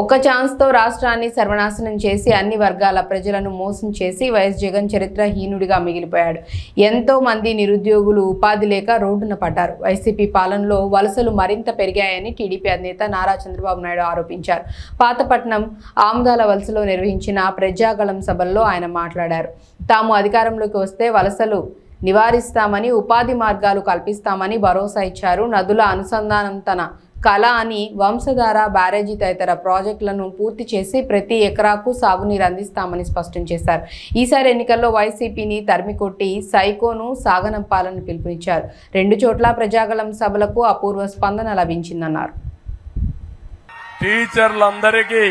ఒక్క ఛాన్స్తో రాష్ట్రాన్ని సర్వనాశనం చేసి అన్ని వర్గాల ప్రజలను మోసం చేసి వైఎస్ జగన్ చరిత్రహీనుడిగా మిగిలిపోయాడు. ఎంతో మంది నిరుద్యోగులు ఉపాధి లేక రోడ్డున పడ్డారు. వైసీపీ పాలనలో వలసలు మరింత పెరిగాయని టీడీపీ అధినేత నారా చంద్రబాబు నాయుడు ఆరోపించారు. పాతపట్నం ఆముదాల వలసలో నిర్వహించిన ప్రజాగళం సభల్లో ఆయన మాట్లాడారు. తాము అధికారంలోకి వస్తే వలసలు నివారిస్తామని, ఉపాధి మార్గాలు కల్పిస్తామని భరోసా ఇచ్చారు. నదుల అనుసంధానం తన కళ అని వంశధార బ్యారేజీ తదితర ప్రాజెక్టులను పూర్తి చేసి ప్రతి ఎకరాకు సాగునీరు అందిస్తామని స్పష్టం చేశారు. ఈసారి ఎన్నికల్లో వైసీపీని తరిమికొట్టి సైకోను సాగనంపాలని పిలుపునిచ్చారు. 2 చోట్ల ప్రజాగళం సభలకు అపూర్వ స్పందన లభించిందన్నారు. టీచర్లందరికీ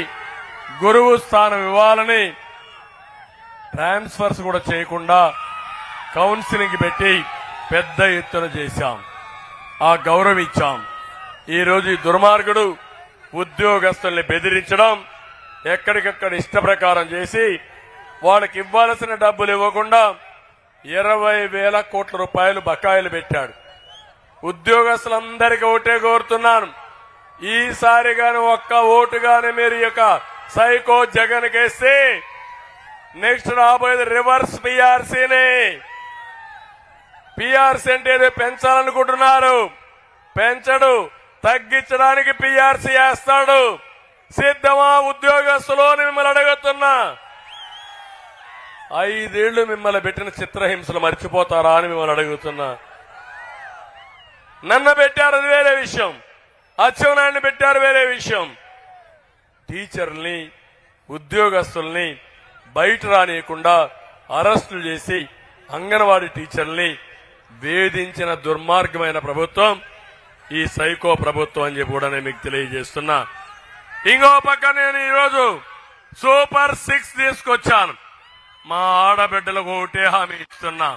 గురువు స్థానం ఇవ్వాలని ట్రాన్స్ఫర్స్ కూడా చేయకుండా కౌన్సిలింగ్ పెట్టి పెద్ద ఎత్తున చేశాం. ఆ గౌరవం ఇచ్చాం. ఈ రోజు ఈ దుర్మార్గుడు ఉద్యోగస్తుల్ని బెదిరించడం, ఎక్కడికక్కడ ఇష్ట ప్రకారం చేసి వాళ్ళకి ఇవ్వాల్సిన డబ్బులు ఇవ్వకుండా 20,000 కోట్ల రూపాయలు బకాయిలు పెట్టాడు. ఉద్యోగస్తులందరికీ ఓటే కోరుతున్నాను, ఈసారి గాని ఒక్క ఓటు గాని మీరు యొక్క సైకో జగన్ కేస్తే నెక్స్ట్ రాబోయేది రివర్స్ పిఆర్సీని. పిఆర్సీ అంటే ఏదో పెంచాలనుకుంటున్నారు, పెంచడు, తగ్గించడానికి పిఆర్సీ వేస్తాడు. సిద్ధమా ఉద్యోగస్తులు మిమ్మల్ని అడుగుతున్నా? 5 ఏళ్లు మిమ్మల్ని పెట్టిన చిత్రహింసలు మర్చిపోతారా అని మిమ్మల్ని అడుగుతున్నా. నన్ను పెట్టారు, అది వేరే విషయం. అచ్చెన్నాయుడిని పెట్టారు, వేరే విషయం. టీచర్ల్ని, ఉద్యోగస్తుల్ని బయట రానియకుండా అరెస్టులు చేసి అంగన్వాడీ టీచర్ల్ని వేధించిన దుర్మార్గమైన ప్రభుత్వం ఈ సైకో ప్రభుత్వం అని చెప్పి కూడా నేను మీకు తెలియజేస్తున్నా. ఇంకో పక్క నేను ఈరోజు సూపర్ 6 తీసుకొచ్చాను. మా ఆడబిడ్డలకు ఒకటే హామీ ఇస్తున్నా.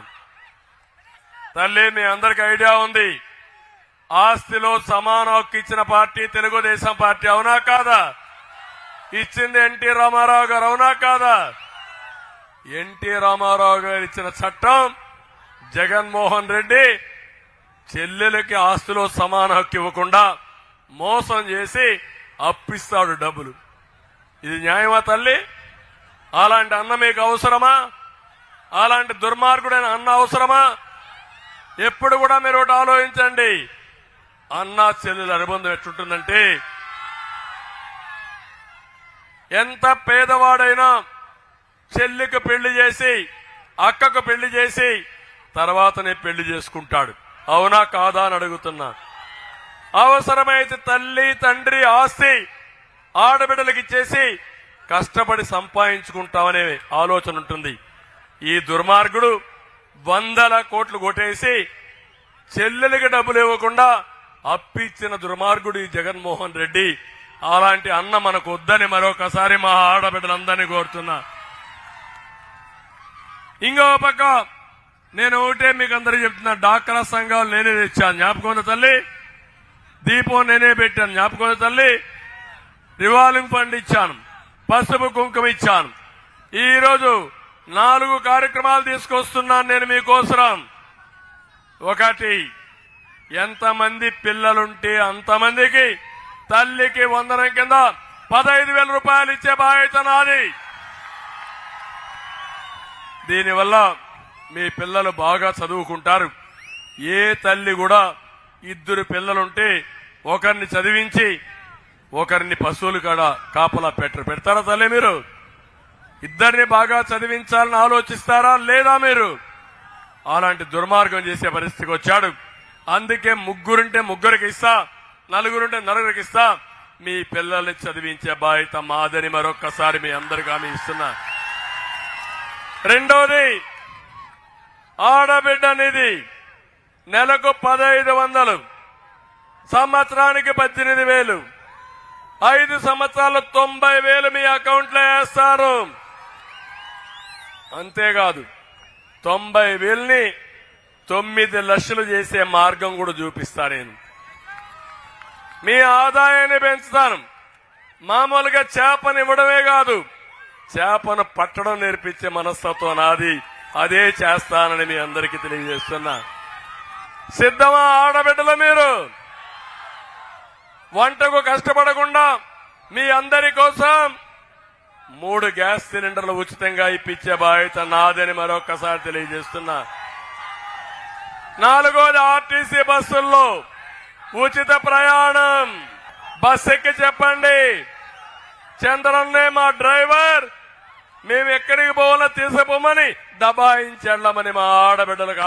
తల్లి, మీ అందరికి ఐడియా ఉంది, ఆస్తిలో సమాన హక్కు ఇచ్చిన పార్టీ తెలుగుదేశం పార్టీ, అవునా కాదా? ఇచ్చింది ఎన్టీ రామారావు గారు, అవునా కాదా? ఎన్టీ రామారావు గారు ఇచ్చిన చట్టం జగన్మోహన్ రెడ్డి చెల్లెలకి ఆస్తిలో సమాన హక్కు ఇవ్వకుండా మోసం చేసి అప్పిస్తాడు డబ్బులు. ఇది న్యాయమా తల్లి? అలాంటి అన్న మీకు అవసరమా? అలాంటి దుర్మార్గుడైన అన్న అవసరమా? ఎప్పుడు కూడా మీరు ఒకటి ఆలోచించండి, అన్న చెల్లెల అనుబంధం ఎట్లుంటుందంటే, ఎంత పేదవాడైనా చెల్లికి పెళ్లి చేసి, అక్కకు పెళ్లి చేసి తర్వాతనే పెళ్లి చేసుకుంటాడు, అవునా కాదా అని అడుగుతున్నా. అవసరమైతే తల్లి తండ్రి ఆస్తి ఆడబిడ్డలకి ఇచ్చేసి కష్టపడి సంపాదించుకుంటామనే ఆలోచన ఉంటుంది. ఈ దుర్మార్గుడు 100 కోట్లు కొట్టేసి చెల్లెలకి డబ్బులు ఇవ్వకుండా అప్పిచ్చిన దుర్మార్గుడు ఈ జగన్మోహన్ రెడ్డి. అలాంటి అన్న మనకు వద్దని మరొకసారి మా ఆడబిడ్డలందరినీ కోరుతున్నా. ఇంకో పక్క నేను ఒకటే మీకు అందరికీ చెప్తున్నా, డాక్రా సంఘాలు నేనే తెచ్చాను, జ్ఞాపకం ఉంది తల్లి. దీపం నేనే పెట్టాను, జ్ఞాపకం ఉంది తల్లి. రివాల్వింగ్ ఫండ్ ఇచ్చాను, పసుపు కుంకుమ ఇచ్చాను. ఈరోజు 4 కార్యక్రమాలు తీసుకొస్తున్నాను నేను మీకోసరం. ఒకటి, ఎంతమంది పిల్లలుంటే అంతమందికి తల్లికి వందనం కింద 15,000 రూపాయలు ఇచ్చే బాధ్యత నాది. దీనివల్ల మీ పిల్లలు బాగా చదువుకుంటారు. ఏ తల్లి కూడా 2 పిల్లలుంటే ఒకరిని చదివించి ఒకరిని పశువులు కాడ కాపలా పెడతారా తల్లి? మీరు 2 బాగా చదివించాలని ఆలోచిస్తారా లేదా మీరు? అలాంటి దుర్మార్గం చేసే పరిస్థితికి వచ్చాడు. అందుకే 3 ముగ్గురికి ఇస్తా, 4 నలుగురికి ఇస్తా. మీ పిల్లల్ని చదివించే బాధ్యత మాదని మరొక్కసారి మీ అందరికీ హామీ ఇస్తున్నా. రెండోది, ఆడబిడ్డ నిధి నెలకు 1,500, సంవత్సరానికి 18,000, 5 సంవత్సరాలు 90,000 మీ అకౌంట్లో వేస్తారు. అంతేకాదు 90,000ని 9 లక్షలు చేసే మార్గం కూడా చూపిస్తా. నేను మీ ఆదాయాన్ని పెంచుతాను. మామూలుగా చేపనివ్వడమే కాదు, చేపను పట్టడం నేర్పించే మనస్తత్వం నాది. అదే చేస్తానని మీ అందరికీ తెలియజేస్తున్నా. సిద్ధమా ఆడబిడ్డలు? మీరు వంటకు కష్టపడకుండా మీ అందరి కోసం 3 గ్యాస్ సిలిండర్లు ఉచితంగా ఇప్పించే బాధ్యత నాదని మరొకసారి తెలియజేస్తున్నా. 4వది ఆర్టీసీ బస్సుల్లో ఉచిత ప్రయాణం. బస్ ఎక్కి చెప్పండి, చంద్రన్నే మా డ్రైవర్, మేము ఎక్కడికి పోవాలో తీసుకుపోమని దబాయించండమని మా ఆడబిడ్డలకు